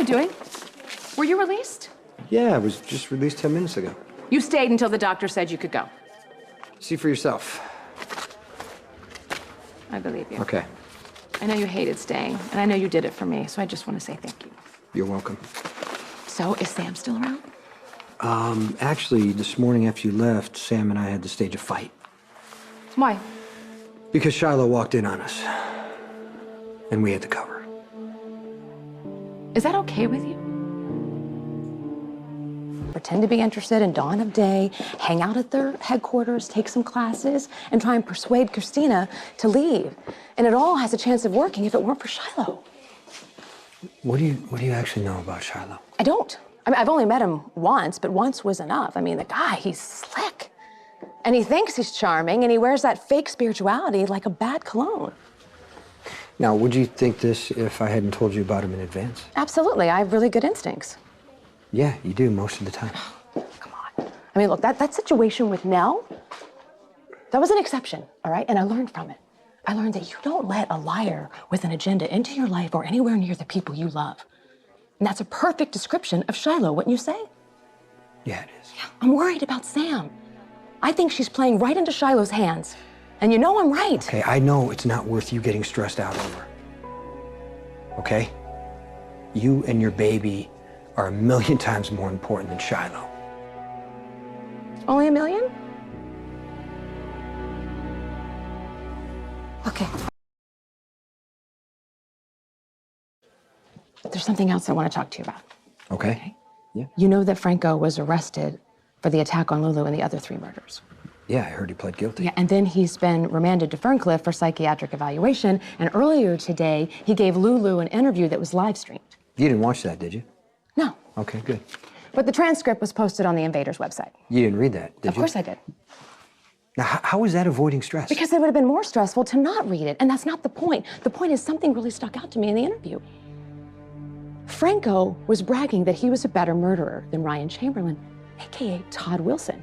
you doing? Were you released? Yeah, I was just released 10 minutes ago. You stayed until the doctor said you could go. See for yourself. I believe you. Okay. I know you hated staying, and I know you did it for me, so I just want to say thank you. You're welcome. So, is Sam still around? Actually, this morning after you left, Sam and I had to stage a fight. Why? Because Shiloh walked in on us. And we had to cover. Is that okay with you? Pretend to be interested in Dawn of Day, hang out at their headquarters, take some classes, and try and persuade Christina to leave. And it all has a chance of working if it weren't for Shiloh. What do you actually know about Shiloh? I don't. I mean, I've only met him once, but once was enough. I mean, the guy, he's slick. And he thinks he's charming, and he wears that fake spirituality like a bad cologne. Now, would you think this if I hadn't told you about him in advance? Absolutely. I have really good instincts. Yeah, you do most of the time. Come on. I mean, look, that situation with Nell, that was an exception, all right? And I learned from it. I learned that you don't let a liar with an agenda into your life or anywhere near the people you love. And that's a perfect description of Shiloh, wouldn't you say? Yeah, it is. Yeah, I'm worried about Sam. I think she's playing right into Shiloh's hands. And you know I'm right. Okay, I know it's not worth you getting stressed out over. Okay? You and your baby are 1,000,000 times more important than Shiloh. Only 1,000,000? Okay. There's something else I want to talk to you about. Okay? Yeah. You know that Franco was arrested for the attack on Lulu and the other 3 murders. Yeah, I heard he pled guilty. Yeah, and then he's been remanded to Ferncliff for psychiatric evaluation, and earlier today, he gave Lulu an interview that was live streamed. You didn't watch that, did you? No, Okay, good. but the transcript was posted on the Invaders website. You didn't read that, did you? Of course I did. Now, how is that avoiding stress? Because it would have been more stressful to not read it, and that's not the point. The point is something really stuck out to me in the interview. Franco was bragging that he was a better murderer than Ryan Chamberlain, AKA Todd Wilson.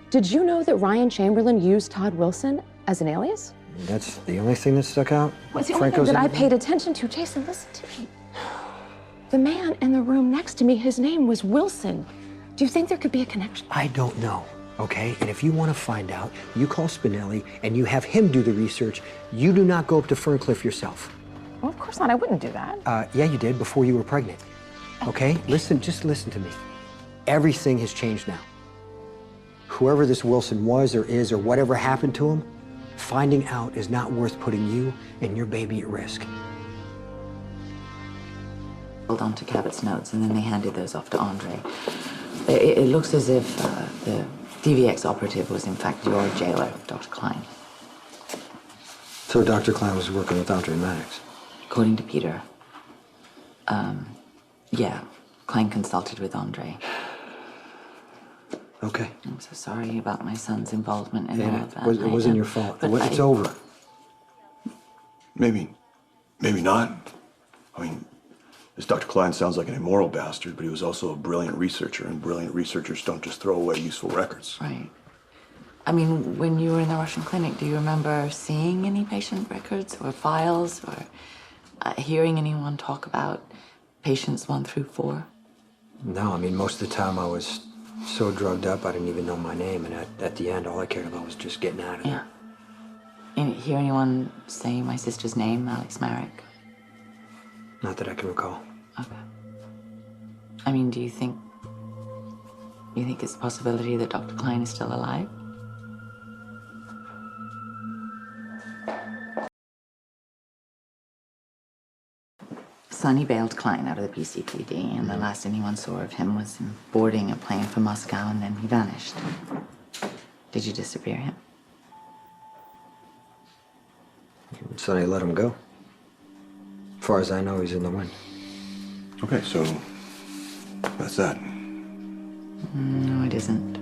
Did you know that Ryan Chamberlain used Todd Wilson as an alias? That's the only thing that stuck out? What's the only thing that I paid attention to? Jason, listen to me. The man in the room next to me, his name was Wilson. Do you think there could be a connection? I don't know, okay? And if you want to find out, you call Spinelli and you have him do the research. You do not go up to Ferncliff yourself. Well, of course not. I wouldn't do that. Yeah, you did before you were pregnant. Okay? Just listen to me. Everything has changed now. Whoever this Wilson was or is or whatever happened to him, finding out is not worth putting you and your baby at risk. Held on to Cabot's notes, and then they handed those off to Andre. It looks as if the DVX operative was in fact your jailer, Dr. Klein. So Dr. Klein was working with Andre Maddox? According to Peter. Yeah, Klein consulted with Andre. Okay. I'm so sorry about my son's involvement in all of that. It wasn't your fault. But It's over. Maybe not. I mean, this Dr. Klein sounds like an immoral bastard, but he was also a brilliant researcher, and brilliant researchers don't just throw away useful records. Right. I mean, when you were in the Russian clinic, do you remember seeing any patient records or files or hearing anyone talk about patients 1 through 4? No, I mean, most of the time I was so drugged up I didn't even know my name, and at the end all I cared about was just getting out of there. Yeah. And hear anyone say my sister's name, Alex Marek? Not that I can recall. Okay. I mean, do you think it's a possibility that Dr. Klein is still alive? Sonny bailed Klein out of the PCPD, and the last anyone saw of him was him boarding a plane for Moscow, and then he vanished. Did you disappear him? Sonny let him go. As far as I know, he's in the wind. Okay, so that's that. No, it isn't.